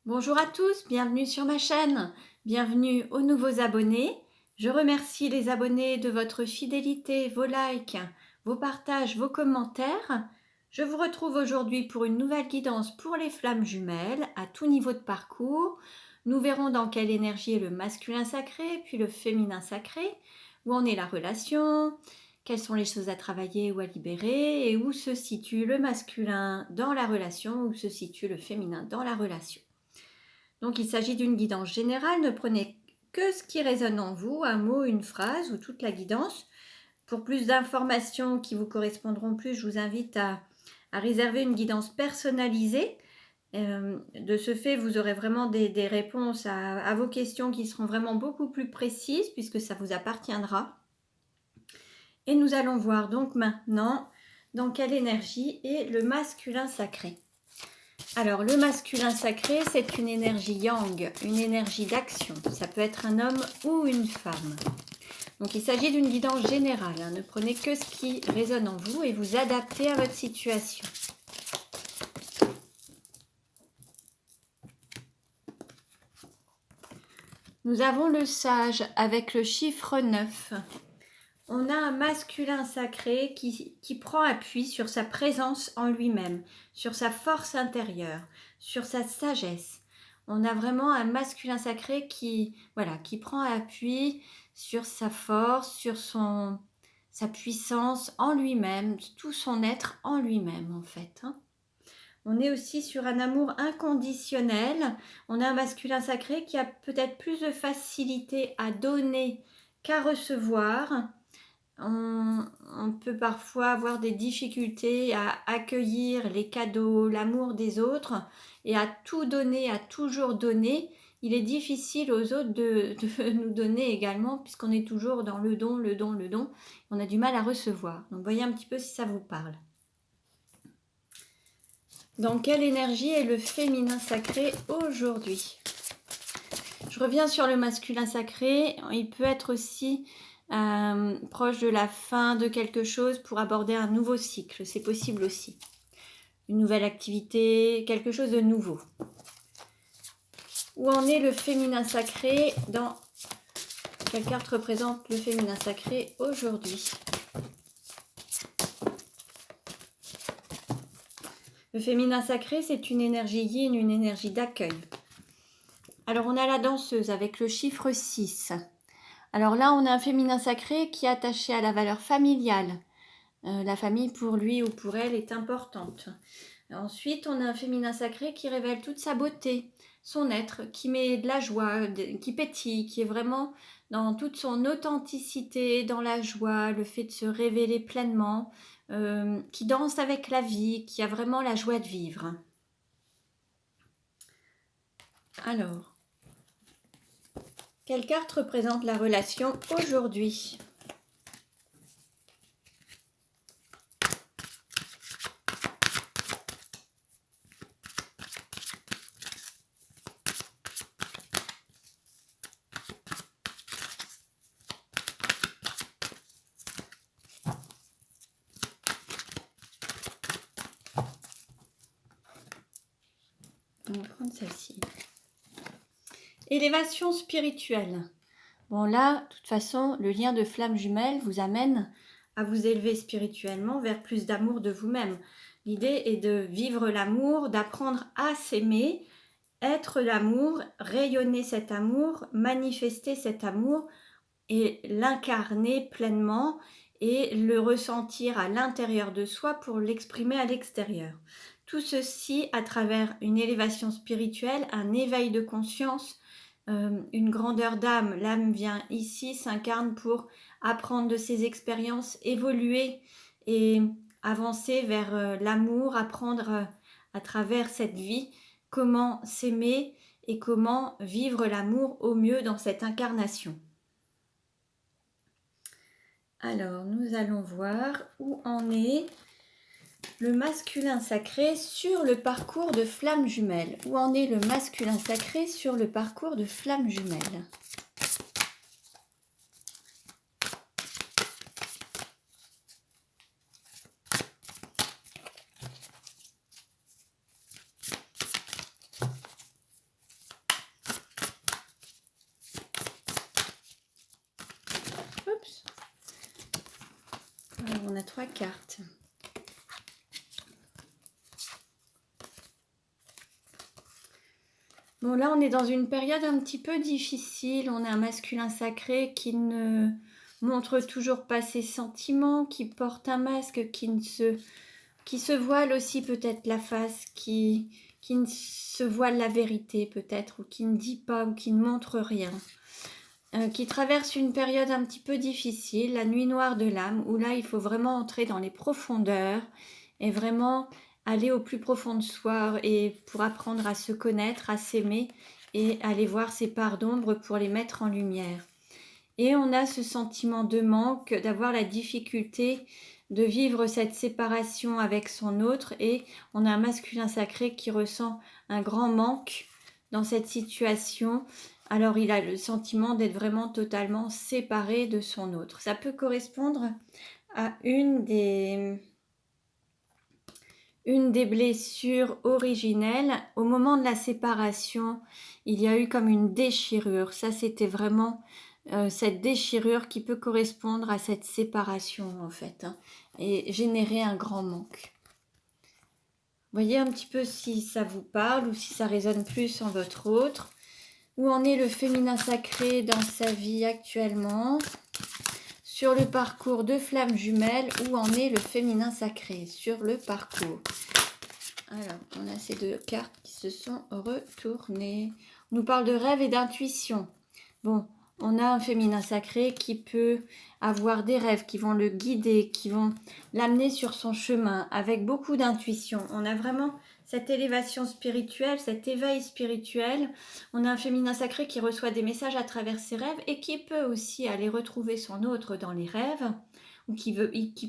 Bonjour à tous, bienvenue sur ma chaîne, bienvenue aux nouveaux abonnés. Je remercie les abonnés de votre fidélité, vos likes, vos partages, vos commentaires. Je vous retrouve aujourd'hui pour une nouvelle guidance pour les flammes jumelles à tout niveau de parcours. Nous verrons dans quelle énergie est le masculin sacré, puis le féminin sacré, où en est la relation, quelles sont les choses à travailler ou à libérer, et où se situe le masculin dans la relation, où se situe le féminin dans la relation. Donc il s'agit d'une guidance générale, ne prenez que ce qui résonne en vous, un mot, une phrase ou toute la guidance. Pour plus d'informations qui vous correspondront plus, je vous invite à réserver une guidance personnalisée. De ce fait, vous aurez vraiment des réponses à vos questions qui seront vraiment beaucoup plus précises puisque ça vous appartiendra. Et nous allons voir donc maintenant dans quelle énergie est le masculin sacré. Alors, le masculin sacré, c'est une énergie yang, une énergie d'action. Ça peut être un homme ou une femme. Donc, il s'agit d'une guidance générale. Ne prenez que ce qui résonne en vous et vous adaptez à votre situation. Nous avons le sage avec le chiffre 9. On a un masculin sacré qui prend appui sur sa présence en lui-même, sur sa force intérieure, sur sa sagesse. On a vraiment un masculin sacré qui prend appui sur sa force, sur sa puissance en lui-même, tout son être en lui-même en fait. On est aussi sur un amour inconditionnel. On a un masculin sacré qui a peut-être plus de facilité à donner qu'à recevoir. On peut parfois avoir des difficultés à accueillir les cadeaux, l'amour des autres et à tout donner, à toujours donner. Il est difficile aux autres de nous donner également puisqu'on est toujours dans le don, le don, le don. On a du mal à recevoir. Donc voyez un petit peu si ça vous parle. Dans quelle énergie est le féminin sacré aujourd'hui? Je reviens sur le masculin sacré. Il peut être aussi proche de la fin de quelque chose pour aborder un nouveau cycle. C'est possible aussi. Une nouvelle activité, quelque chose de nouveau. Où en est le féminin sacré dans... Quelle carte représente le féminin sacré aujourd'hui? Le féminin sacré, c'est une énergie yin, une énergie d'accueil. Alors on a la danseuse avec le chiffre 6. Alors là, on a un féminin sacré qui est attaché à la valeur familiale. La famille, pour lui ou pour elle, est importante. Ensuite, on a un féminin sacré qui révèle toute sa beauté, son être, qui met de la joie, qui pétille, qui est vraiment dans toute son authenticité, dans la joie, le fait de se révéler pleinement, qui danse avec la vie, qui a vraiment la joie de vivre. Alors, quelle carte représente la relation aujourd'hui ? On va prendre celle-ci. Élévation spirituelle. Bon là, de toute façon, le lien de flamme jumelle vous amène à vous élever spirituellement vers plus d'amour de vous-même. L'idée est de vivre l'amour, d'apprendre à s'aimer, être l'amour, rayonner cet amour, manifester cet amour et l'incarner pleinement et le ressentir à l'intérieur de soi pour l'exprimer à l'extérieur. Tout ceci à travers une élévation spirituelle, un éveil de conscience, une grandeur d'âme. L'âme vient ici, s'incarne pour apprendre de ses expériences, évoluer et avancer vers l'amour, apprendre à travers cette vie comment s'aimer et comment vivre l'amour au mieux dans cette incarnation. Alors, nous allons voir où en est le masculin sacré sur le parcours de flamme jumelle. Où en est le masculin sacré sur le parcours de flamme jumelle? Alors, on a 3 cartes. Bon, là, on est dans une période un petit peu difficile. On a un masculin sacré qui ne montre toujours pas ses sentiments, qui porte un masque, qui se voile aussi peut-être la face, qui ne se voile la vérité peut-être, ou qui ne dit pas, ou qui ne montre rien. Qui traverse une période un petit peu difficile, la nuit noire de l'âme, où là, il faut vraiment entrer dans les profondeurs et vraiment aller au plus profond de soi et pour apprendre à se connaître, à s'aimer et aller voir ses parts d'ombre pour les mettre en lumière. Et on a ce sentiment de manque, d'avoir la difficulté de vivre cette séparation avec son autre, et on a un masculin sacré qui ressent un grand manque dans cette situation. Alors il a le sentiment d'être vraiment totalement séparé de son autre. Ça peut correspondre à une des blessures originelles. Au moment de la séparation, il y a eu comme une déchirure. Ça, c'était vraiment cette déchirure qui peut correspondre à cette séparation, en fait, hein, et générer un grand manque. Voyez un petit peu si ça vous parle ou si ça résonne plus en votre autre. Où en est le féminin sacré dans sa vie actuellement? Sur le parcours de flammes jumelles, où en est le féminin sacré sur le parcours? Alors, on a ces 2 cartes qui se sont retournées. On nous parle de rêve et d'intuition. Bon, on a un féminin sacré qui peut avoir des rêves qui vont le guider, qui vont l'amener sur son chemin avec beaucoup d'intuition. On a vraiment cette élévation spirituelle, cet éveil spirituel. On a un féminin sacré qui reçoit des messages à travers ses rêves et qui peut aussi aller retrouver son autre dans les rêves, ou qui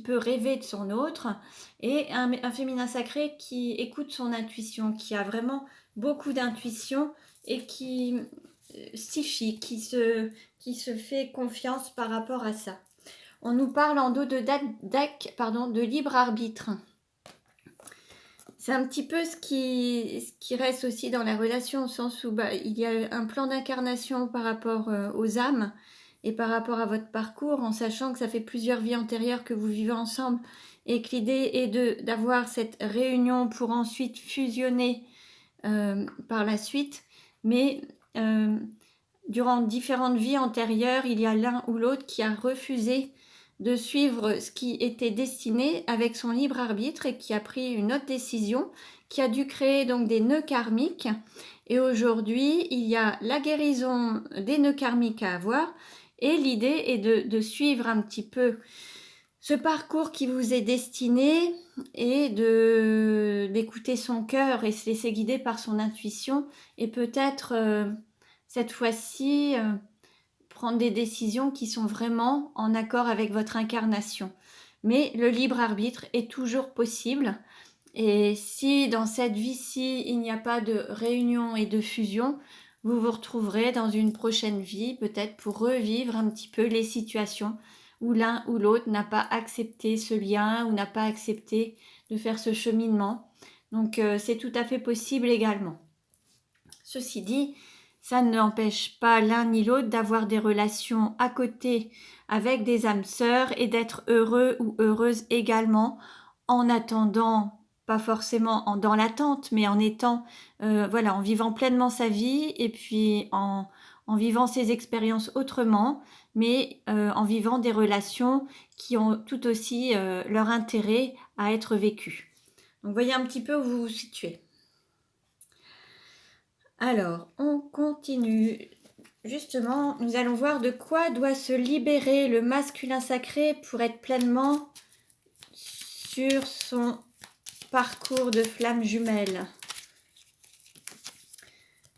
peut rêver de son autre, et un féminin sacré qui écoute son intuition, qui a vraiment beaucoup d'intuition et qui qui se fait confiance par rapport à ça. On nous parle en dos de de libre arbitre. C'est un petit peu ce qui reste aussi dans la relation, au sens où il y a un plan d'incarnation par rapport aux âmes et par rapport à votre parcours, en sachant que ça fait plusieurs vies antérieures que vous vivez ensemble et que l'idée est d'avoir cette réunion pour ensuite fusionner par la suite. Mais durant différentes vies antérieures, il y a l'un ou l'autre qui a refusé de suivre ce qui était destiné avec son libre arbitre et qui a pris une autre décision, qui a dû créer donc des nœuds karmiques. Et aujourd'hui, il y a la guérison des nœuds karmiques à avoir, et l'idée est de suivre un petit peu ce parcours qui vous est destiné et d'écouter son cœur et se laisser guider par son intuition, et peut-être cette fois-ci prendre des décisions qui sont vraiment en accord avec votre incarnation. Mais le libre arbitre est toujours possible, et si dans cette vie-ci il n'y a pas de réunion et de fusion, vous vous retrouverez dans une prochaine vie peut-être pour revivre un petit peu les situations où l'un ou l'autre n'a pas accepté ce lien ou n'a pas accepté de faire ce cheminement. Donc c'est tout à fait possible également. Ceci dit, ça n'empêche pas l'un ni l'autre d'avoir des relations à côté avec des âmes sœurs et d'être heureux ou heureuse également, en attendant, pas forcément dans l'attente, mais en étant, en vivant pleinement sa vie, et puis en vivant ses expériences autrement, mais en vivant des relations qui ont tout aussi leur intérêt à être vécues. Donc voyez un petit peu où vous vous situez. Alors, on continue. Justement, nous allons voir de quoi doit se libérer le masculin sacré pour être pleinement sur son parcours de flamme jumelle.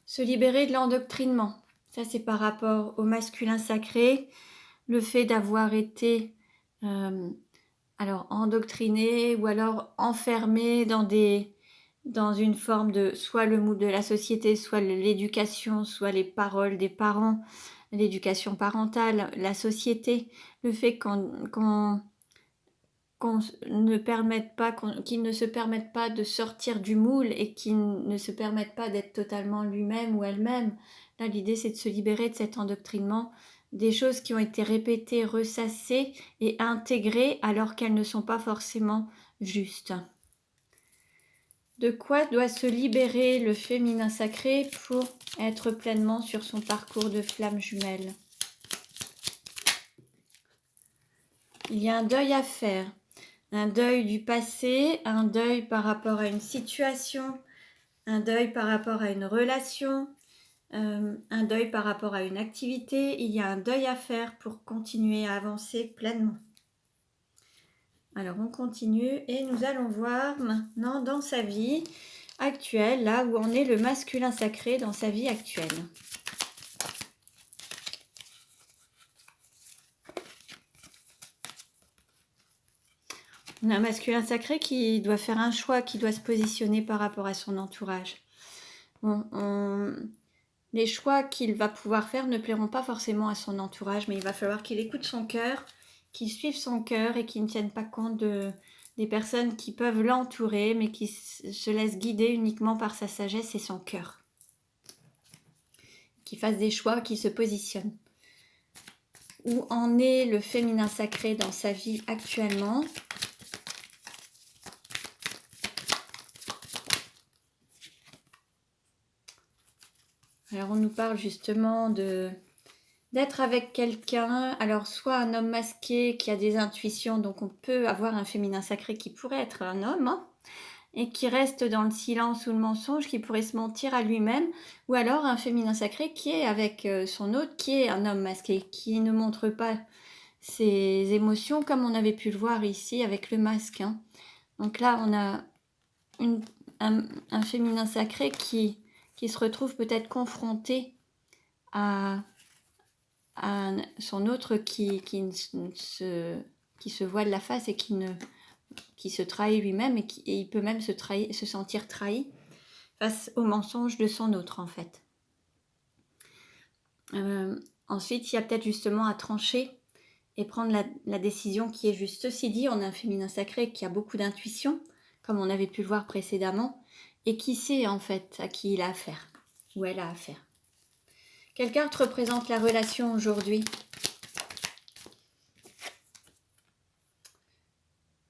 Se libérer de l'endoctrinement. Ça, c'est par rapport au masculin sacré. Le fait d'avoir été endoctriné ou alors enfermé dans une forme de soit le moule de la société, soit l'éducation, soit les paroles des parents, l'éducation parentale, la société, le fait qu'ils ne se permettent pas de sortir du moule et qu'ils ne se permettent pas d'être totalement lui-même ou elle-même. Là, l'idée, c'est de se libérer de cet endoctrinement, des choses qui ont été répétées, ressassées et intégrées alors qu'elles ne sont pas forcément justes. De quoi doit se libérer le féminin sacré pour être pleinement sur son parcours de flamme jumelle? Il y a un deuil à faire, un deuil du passé, un deuil par rapport à une situation, un deuil par rapport à une relation, un deuil par rapport à une activité. Il y a un deuil à faire pour continuer à avancer pleinement. Alors on continue et nous allons voir maintenant dans sa vie actuelle, là où en est le masculin sacré dans sa vie actuelle. On a un masculin sacré qui doit faire un choix, qui doit se positionner par rapport à son entourage. Les choix qu'il va pouvoir faire ne plairont pas forcément à son entourage, mais il va falloir qu'il écoute son cœur, qu'il suive son cœur et qu'il ne tienne pas compte des personnes qui peuvent l'entourer, mais qui se laissent guider uniquement par sa sagesse et son cœur. Qu'il fasse des choix, qu'il se positionne. Où en est le féminin sacré dans sa vie actuellement ? Alors on nous parle justement d'être avec quelqu'un, alors soit un homme masqué qui a des intuitions, donc on peut avoir un féminin sacré qui pourrait être un homme, hein, et qui reste dans le silence ou le mensonge, qui pourrait se mentir à lui-même, ou alors un féminin sacré qui est avec son hôte, qui est un homme masqué, qui ne montre pas ses émotions comme on avait pu le voir ici avec le masque. Hein. Donc là on a un féminin sacré qui se retrouve peut-être confronté à son autre qui se voile la face et qui se trahit lui-même et il peut même se sentir trahi face au mensonge de son autre en fait. Ensuite, il y a peut-être justement à trancher et prendre la décision qui est juste. Ceci dit, on a un féminin sacré qui a beaucoup d'intuition, comme on avait pu le voir précédemment, et qui sait en fait à qui il a affaire, ou elle a affaire. Quelle carte représente la relation aujourd'hui ?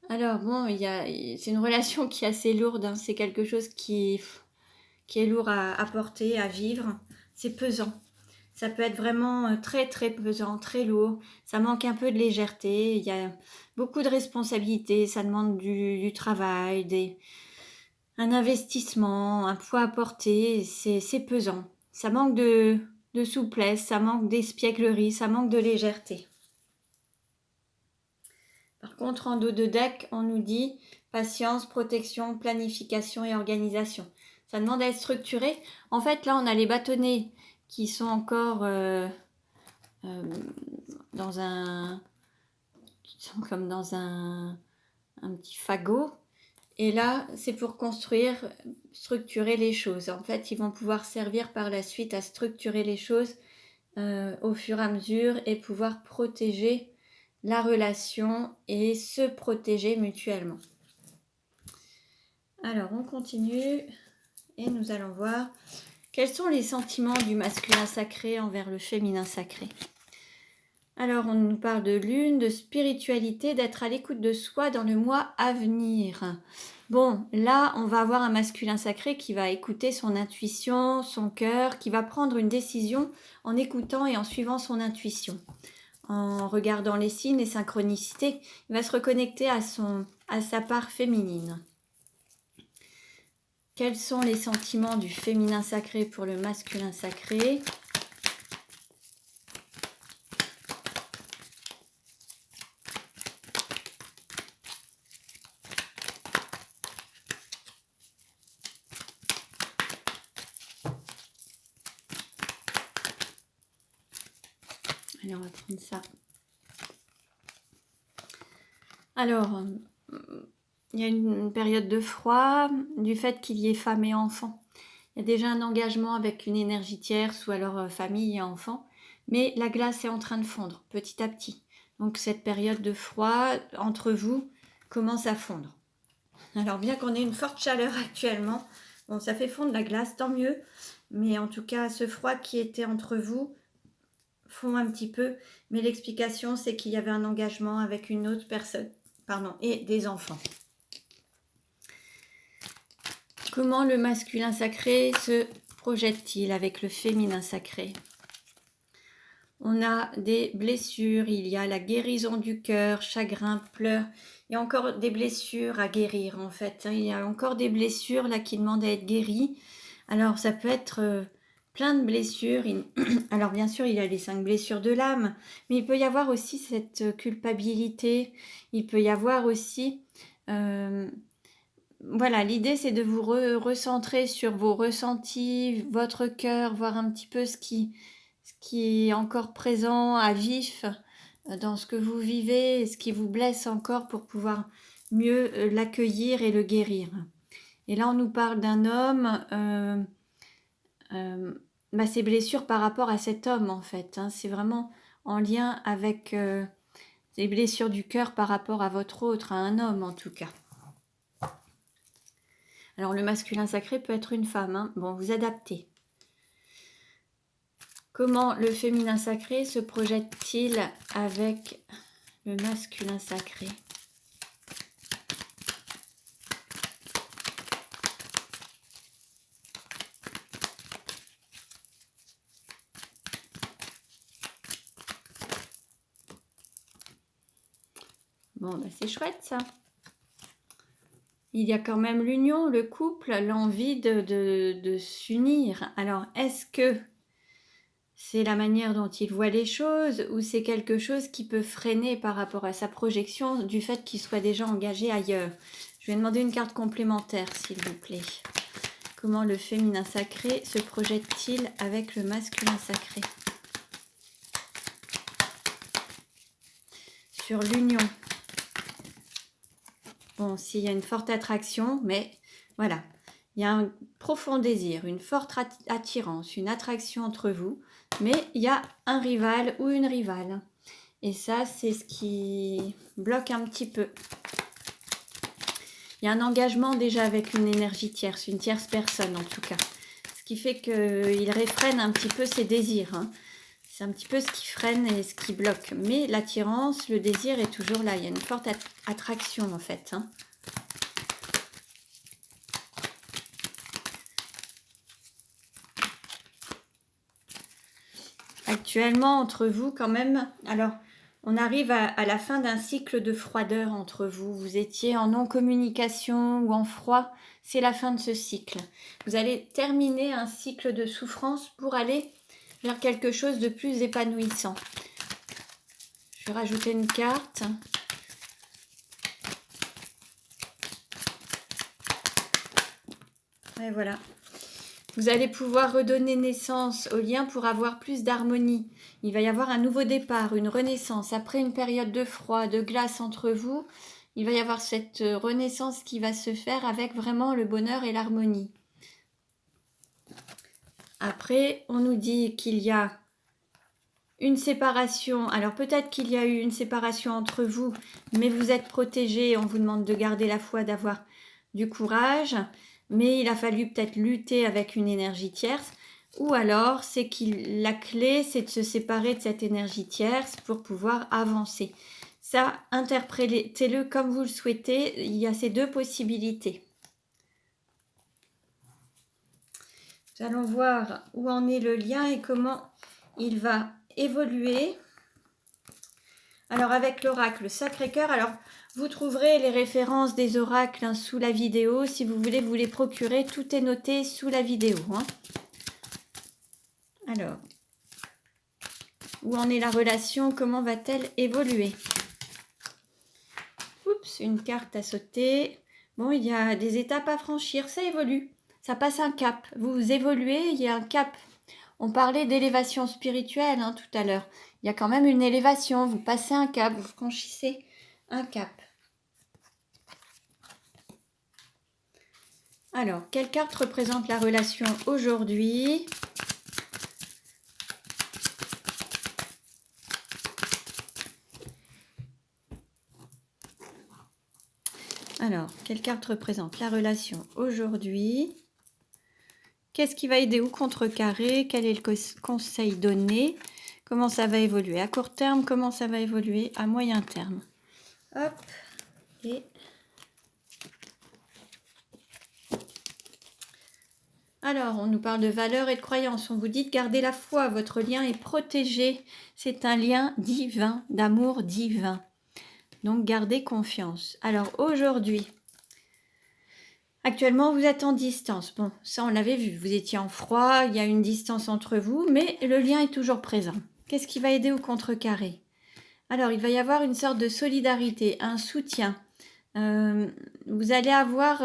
Alors bon, c'est une relation qui est assez lourde, hein. C'est quelque chose qui est lourd à porter, à vivre. C'est pesant. Ça peut être vraiment très très pesant, très lourd. Ça manque un peu de légèreté. Il y a beaucoup de responsabilités. Ça demande du travail, un investissement, un poids à porter. C'est pesant. Ça manque de souplesse, ça manque d'espièglerie, ça manque de légèreté. Par contre, en dos de deck, on nous dit patience, protection, planification et organisation. Ça demande à être structuré. En fait, là, on a les bâtonnets qui sont encore comme dans un petit fagot. Et là, c'est pour structurer les choses. En fait, ils vont pouvoir servir par la suite à structurer les choses au fur et à mesure et pouvoir protéger la relation et se protéger mutuellement. Alors, on continue et nous allons voir quels sont les sentiments du masculin sacré envers le féminin sacré. Alors, on nous parle de lune, de spiritualité, d'être à l'écoute de soi dans le mois à venir. Bon, là, on va avoir un masculin sacré qui va écouter son intuition, son cœur, qui va prendre une décision en écoutant et en suivant son intuition. En regardant les signes, les synchronicités, il va se reconnecter à sa part féminine. Quels sont les sentiments du féminin sacré pour le masculin sacré ? Allez, on va prendre ça. Alors, il y a une période de froid, du fait qu'il y ait femme et enfant. Il y a déjà un engagement avec une énergie tierce ou alors famille et enfant, mais la glace est en train de fondre petit à petit. Donc cette période de froid entre vous commence à fondre. Alors bien qu'on ait une forte chaleur actuellement, bon ça fait fondre la glace, tant mieux, mais en tout cas ce froid qui était entre vous fond un petit peu, mais l'explication, c'est qu'il y avait un engagement avec une autre personne, pardon, et des enfants. Comment le masculin sacré se projette-t-il avec le féminin sacré? On a des blessures, il y a la guérison du cœur, chagrin, pleurs. Il y a encore des blessures à guérir en fait. Il y a encore des blessures là qui demandent à être guéries. Alors ça peut être plein de blessures. Alors bien sûr, il y a les 5 blessures de l'âme, mais il peut y avoir aussi cette culpabilité. Il peut y avoir aussi... voilà, l'idée c'est de vous recentrer sur vos ressentis, votre cœur, voir un petit peu ce qui est encore présent à vif dans ce que vous vivez, et ce qui vous blesse encore pour pouvoir mieux l'accueillir et le guérir. Et là, on nous parle d'un homme, ces blessures par rapport à cet homme en fait. Hein, c'est vraiment en lien avec les blessures du cœur par rapport à votre autre, à un homme en tout cas. Alors le masculin sacré peut être une femme, hein. Bon, vous adaptez. Comment le féminin sacré se projette-t-il avec le masculin sacré? Bon, c'est chouette ça. Il y a quand même l'union, le couple, l'envie de s'unir. Alors, est-ce que c'est la manière dont il voit les choses ou c'est quelque chose qui peut freiner par rapport à sa projection du fait qu'il soit déjà engagé ailleurs? Je vais demander une carte complémentaire, s'il vous plaît. Comment le féminin sacré se projette-t-il avec le masculin sacré? Sur l'union. Bon, s'il y a une forte attraction, mais voilà. Il y a un profond désir, une forte attirance, une attraction entre vous, mais il y a un rival ou une rivale. Et ça, c'est ce qui bloque un petit peu. Il y a un engagement déjà avec une énergie tierce, une tierce personne en tout cas. Ce qui fait qu'il réfrène un petit peu ses désirs. Hein. C'est un petit peu ce qui freine et ce qui bloque. Mais l'attirance, le désir est toujours là. Il y a une forte attraction en fait. Hein. Actuellement, entre vous, quand même, alors, on arrive à la fin d'un cycle de froideur entre vous. Vous étiez en non-communication ou en froid. C'est la fin de ce cycle. Vous allez terminer un cycle de souffrance pour aller vers quelque chose de plus épanouissant. Je vais rajouter une carte. Et voilà. Vous allez pouvoir redonner naissance au lien pour avoir plus d'harmonie. Il va y avoir un nouveau départ, une renaissance. Après une période de froid, de glace entre vous, il va y avoir cette renaissance qui va se faire avec vraiment le bonheur et l'harmonie. Après, on nous dit qu'il y a une séparation. Alors peut-être qu'il y a eu une séparation entre vous, mais vous êtes protégés. On vous demande de garder la foi, d'avoir du courage. Mais il a fallu peut-être lutter avec une énergie tierce. Ou alors, c'est la clé, c'est de se séparer de cette énergie tierce pour pouvoir avancer. Ça, interprétez-le comme vous le souhaitez. Il y a ces deux possibilités. Nous allons voir où en est le lien et comment il va évoluer. Alors, avec l'oracle Sacré-Cœur, alors vous trouverez les références des oracles sous la vidéo. Si vous voulez vous les procurer, tout est noté sous la vidéo. Hein. Alors, où en est la relation? Comment va-t-elle évoluer? Oups, une carte à sauter. Bon, il y a des étapes à franchir, ça évolue. Ça passe un cap. Vous évoluez, il y a un cap. On parlait d'élévation spirituelle hein, tout à l'heure. Il y a quand même une élévation. Vous passez un cap, vous franchissez un cap. Alors, quelle carte représente la relation aujourd'hui? Alors, quelle carte représente la relation aujourd'hui? Qu'est-ce qui va aider ou contrecarrer? Quel est le conseil donné? comment ça va évoluer. À court terme, comment ça va évoluer à moyen terme. Hop, et... Alors, on nous parle de valeurs et de croyances. On vous dit de garder la foi. Votre lien est protégé. C'est un lien divin, d'amour divin. Donc, gardez confiance. Alors, aujourd'hui, actuellement, vous êtes en distance. Bon, ça, on l'avait vu. Vous étiez en froid, il y a une distance entre vous, mais le lien est toujours présent. Qu'est-ce qui va aider au contrecarré? Alors, il va y avoir une sorte de solidarité, un soutien. Vous allez avoir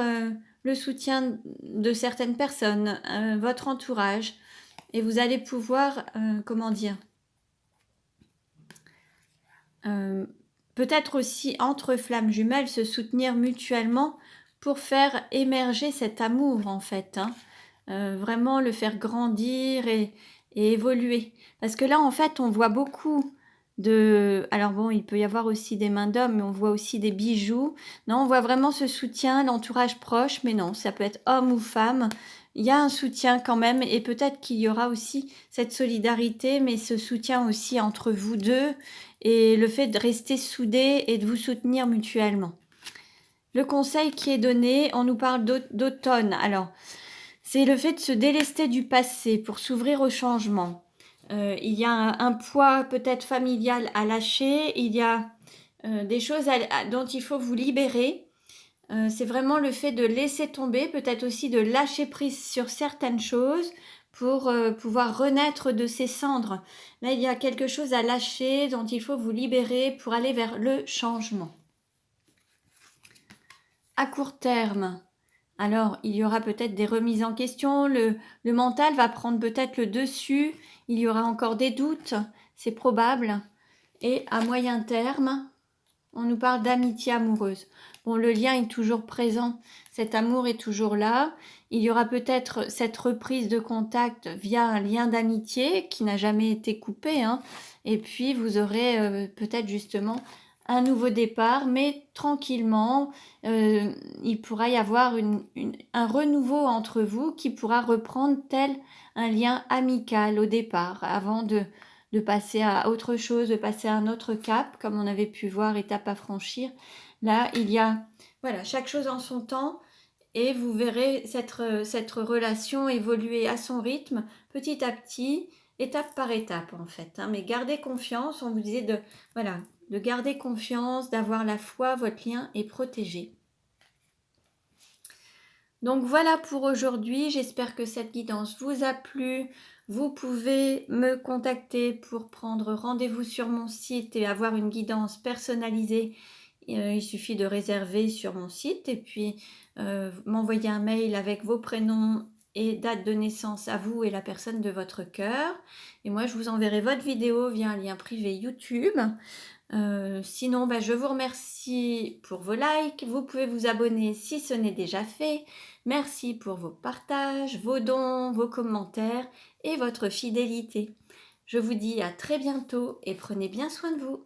le soutien de certaines personnes, votre entourage, et vous allez pouvoir, comment dire, peut-être aussi entre flammes jumelles, se soutenir mutuellement pour faire émerger cet amour en fait, hein. Vraiment le faire grandir et évoluer. Parce que là en fait on voit beaucoup de... Alors bon, il peut y avoir aussi des mains d'hommes, mais on voit aussi des bijoux. Non, on voit vraiment ce soutien, l'entourage proche, mais non, ça peut être homme ou femme. Il y a un soutien quand même, et peut-être qu'il y aura aussi cette solidarité, mais ce soutien aussi entre vous deux, et le fait de rester soudés et de vous soutenir mutuellement. Le conseil qui est donné, on nous parle d'automne. Alors, c'est le fait de se délester du passé pour s'ouvrir au changement. Il y a un poids peut-être familial à lâcher, il y a des choses dont il faut vous libérer. C'est vraiment le fait de laisser tomber, peut-être aussi de lâcher prise sur certaines choses pour pouvoir renaître de ces cendres. Là, il y a quelque chose à lâcher dont il faut vous libérer pour aller vers le changement. À court terme, alors il y aura peut-être des remises en question, le mental va prendre peut-être le dessus, il y aura encore des doutes, c'est probable. Et à moyen terme, on nous parle d'amitié amoureuse. Bon, le lien est toujours présent, cet amour est toujours là. Il y aura peut-être cette reprise de contact via un lien d'amitié qui n'a jamais été coupé, hein. Et puis, vous aurez peut-être justement un nouveau départ, mais tranquillement. Il pourra y avoir un renouveau entre vous qui pourra reprendre tel un lien amical au départ, avant de passer à autre chose, de passer à un autre cap, comme on avait pu voir, étape à franchir. Là, il y a, voilà, chaque chose en son temps, et vous verrez cette relation évoluer à son rythme, petit à petit, étape par étape, en fait, hein. Mais gardez confiance, on vous disait de garder confiance, d'avoir la foi, votre lien est protégé. Donc voilà pour aujourd'hui, j'espère que cette guidance vous a plu. Vous pouvez me contacter pour prendre rendez-vous sur mon site et avoir une guidance personnalisée. Il suffit de réserver sur mon site et puis m'envoyer un mail avec vos prénoms et date de naissance à vous et la personne de votre cœur. Et moi, je vous enverrai votre vidéo via un lien privé YouTube. Sinon, je vous remercie pour vos likes. Vous pouvez vous abonner si ce n'est déjà fait. Merci pour vos partages, vos dons, vos commentaires et votre fidélité. Je vous dis à très bientôt et prenez bien soin de vous.